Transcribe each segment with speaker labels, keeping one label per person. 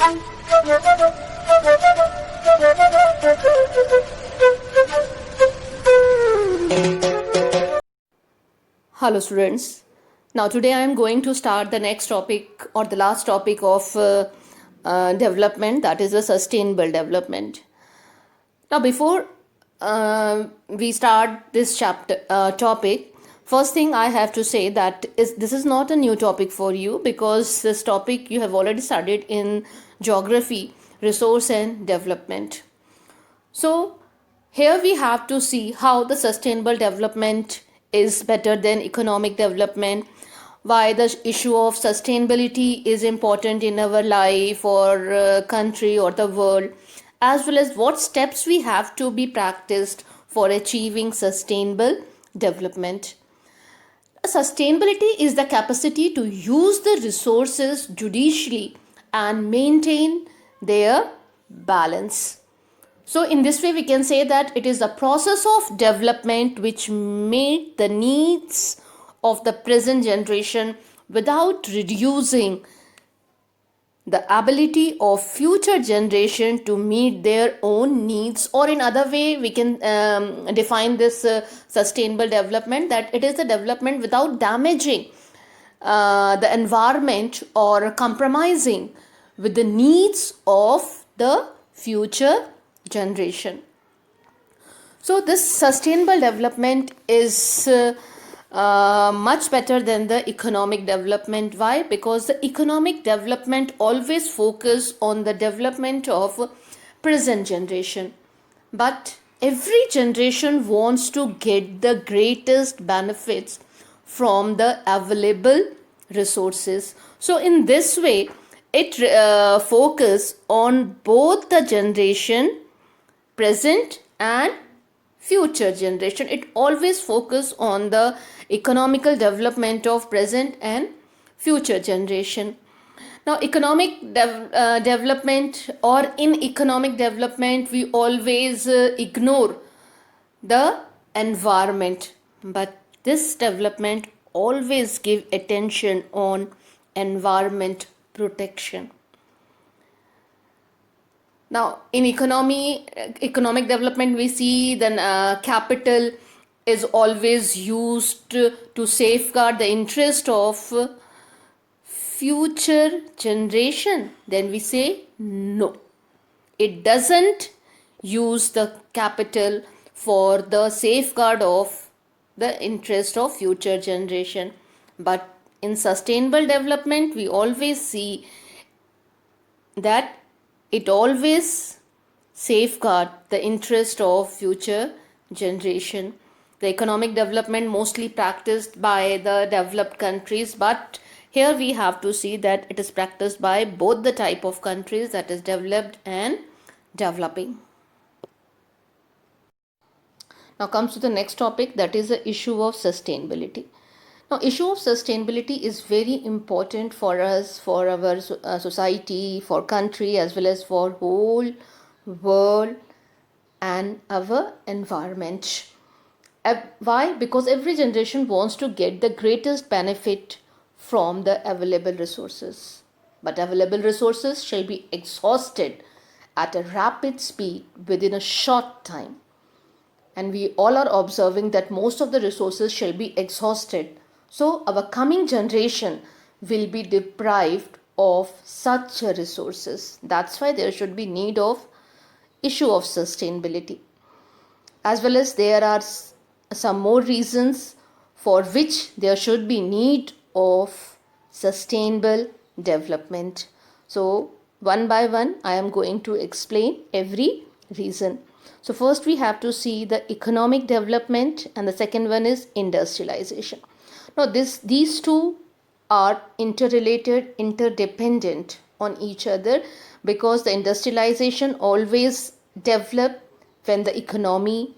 Speaker 1: Hello students. Now today I am going to start the next topic or the last topic of development, that is the sustainable development. Now before we start this topic, first thing I have to say that this is not a new topic for you, because this topic you have already studied in geography, resource and development. So here we have to see how the sustainable development is better than economic development, why the issue of sustainability is important in our life or country or the world, as well as what steps we have to be practiced for achieving sustainable development. Sustainability is the capacity to use the resources judiciously and maintain their balance. So in this way we can say that it is the process of development which meet the needs of the present generation without reducing the ability of future generation to meet their own needs. Or in other way we can define this sustainable development, that it is the development without damaging the environment or compromising with the needs of the future generation. So this sustainable development is much better than the economic development. Why? Because the economic development always focus on the development of present generation, but every generation wants to get the greatest benefits from the available resources. So in this way it focus on both the generation, present and future generation. It always focus on the economical development of present and future generation. Now economic development, or in economic development we always ignore the environment, but this development always give attention on environment protection. Now in economic development we see then capital is always used to safeguard the interest of future generation. Then we say no, it doesn't use the capital for the safeguard of the interest of future generation. But in sustainable development we always see that it always safeguard the interest of future generation. The economic development mostly practiced by the developed countries, but here we have to see that it is practiced by both the type of countries, that is developed and developing. Now comes to the next topic, that is the issue of sustainability. Now issue of sustainability is very important for us, for our society, for country, as well as for whole world and our environment. Why? Because every generation wants to get the greatest benefit from the available resources, but available resources shall be exhausted at a rapid speed within a short time, and we all are observing that most of the resources shall be exhausted. So our coming generation will be deprived of such resources. That's why there should be need of issue of sustainability. As well as there are some more reasons for which there should be need of sustainable development. So one by one I am going to explain every reason. So first we have to see the economic development, and the second one is industrialization. Now these two are interrelated, interdependent on each other, because the industrialization always develop when the economy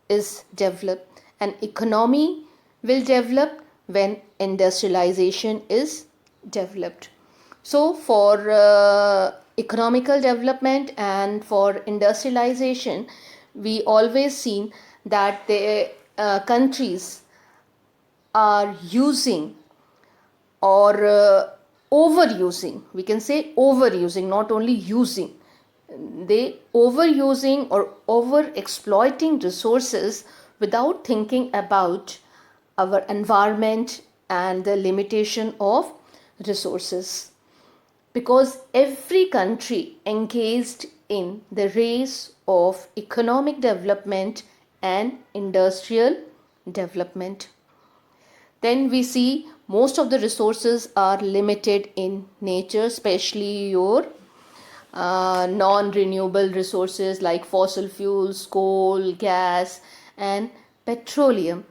Speaker 1: is developed, and economy will develop when industrialization is developed. So for economical development and for industrialization, we always seen that the countries are using or overusing, we can say overusing, not only using, they overusing or over exploiting resources without thinking about our environment and the limitation of resources. Because every country engaged in the race of economic development and industrial development, then we see most of the resources are limited in nature, especially your non-renewable resources like fossil fuels, coal, gas, and petroleum.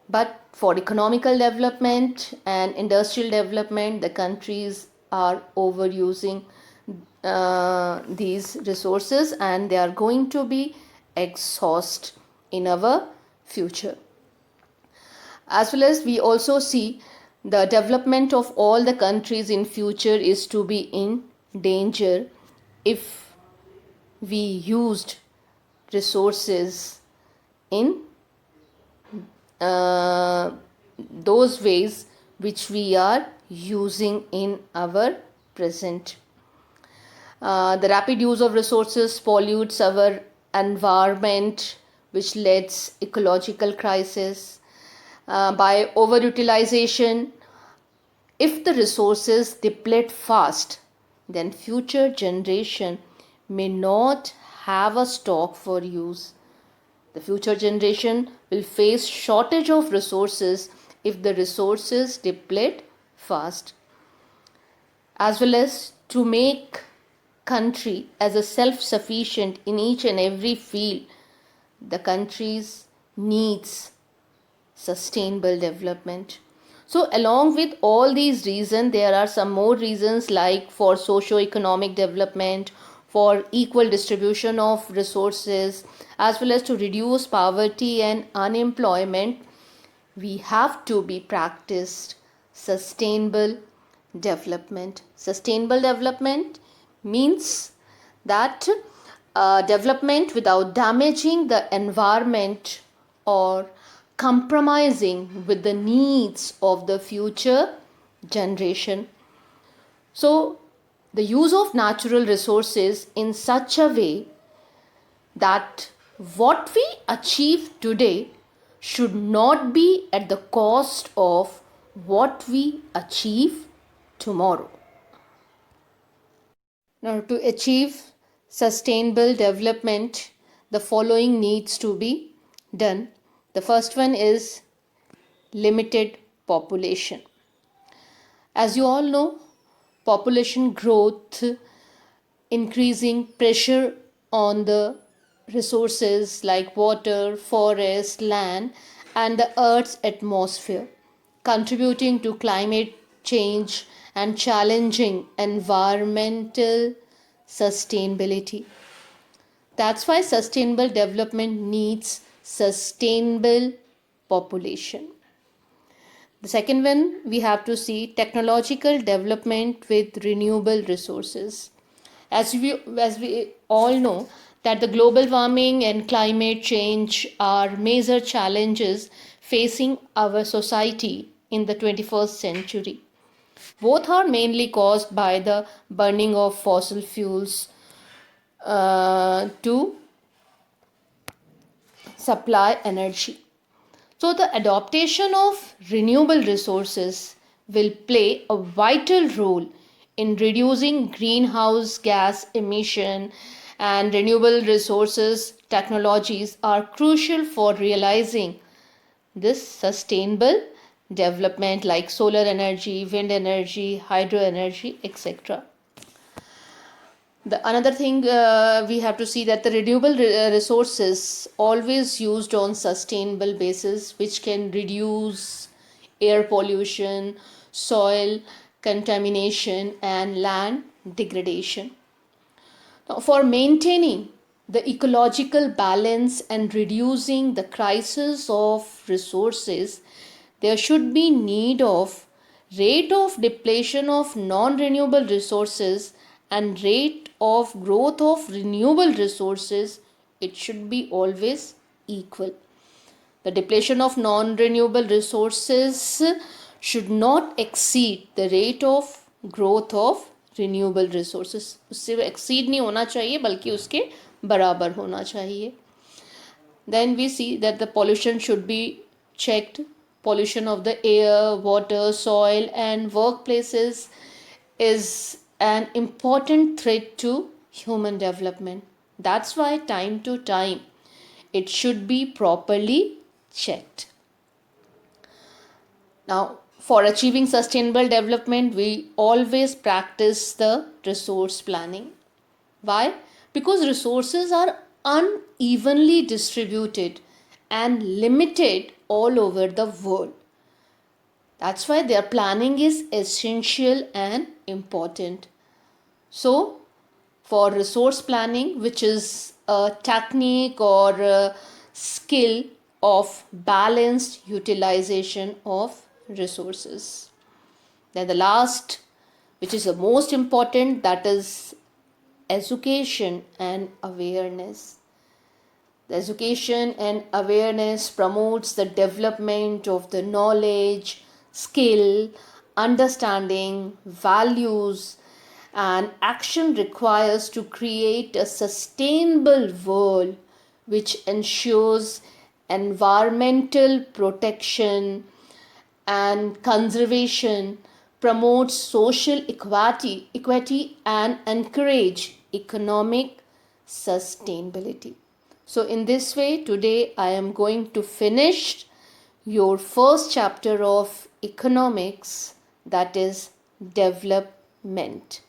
Speaker 1: But for economical development and industrial development, the countries are overusing these resources, and they are going to be exhaust in our future. As well as we also see the development of all the countries in future is to be in danger if we used resources in those ways which we are using in our present. The rapid use of resources pollutes our environment, which leads ecological crisis. By overutilization, if the resources deplete fast, then future generation may not have a stock for use. The future generation will face shortage of resources if the resources deplete fast. As well as to make country as a self-sufficient in each and every field, the countries needs sustainable development. So along with all these reasons, there are some more reasons like for socio-economic development, for equal distribution of resources, as well as to reduce poverty and unemployment, we have to be practiced sustainable development. Sustainable development means that development without damaging the environment or compromising with the needs of the future generation. So the use of natural resources in such a way that what we achieve today should not be at the cost of what we achieve tomorrow. Now, to achieve sustainable development, the following needs to be done. The first one is limited population. As you all know, population growth, increasing pressure on the resources like water, forest, land, and the Earth's atmosphere, contributing to climate change and challenging environmental sustainability. That's why sustainable development needs sustainable population. The second one, we have to see technological development with renewable resources. As we all know that the global warming and climate change are major challenges facing our society in the 21st century. Both are mainly caused by the burning of fossil fuels to supply energy. So the adoption of renewable resources will play a vital role in reducing greenhouse gas emission, and renewable resources technologies are crucial for realizing this sustainable development like solar energy, wind energy, hydro energy, etc. The another thing we have to see that the renewable resources always used on sustainable basis, which can reduce air pollution, soil contamination, and land degradation. Now, for maintaining the ecological balance and reducing the crisis of resources, there should be need of rate of depletion of non-renewable resources and rate of growth of renewable resources. It should be always equal. The depletion of non-renewable resources should not exceed the rate of growth of renewable resources, उससे exceed नहीं होना चाहिए बल्कि उसके बराबर होना चाहिए. Then we see that the pollution should be checked. Pollution of the air, water, soil, and workplaces is an important threat to human development. That's why time to time it should be properly checked. Now, for achieving sustainable development, we always practice the resource planning. Why? Because resources are unevenly distributed and limited all over the world. That's why their planning is essential and important. So, for resource planning, which is a technique or a skill of balanced utilization of resources. Then the last, which is the most important, that is education and awareness. The education and awareness promotes the development of the knowledge, skill, understanding, values, and action requires to create a sustainable world which ensures environmental protection and conservation, promotes social equity and encourage economic sustainability. So in this way, today I am going to finish your first chapter of economics, that is development.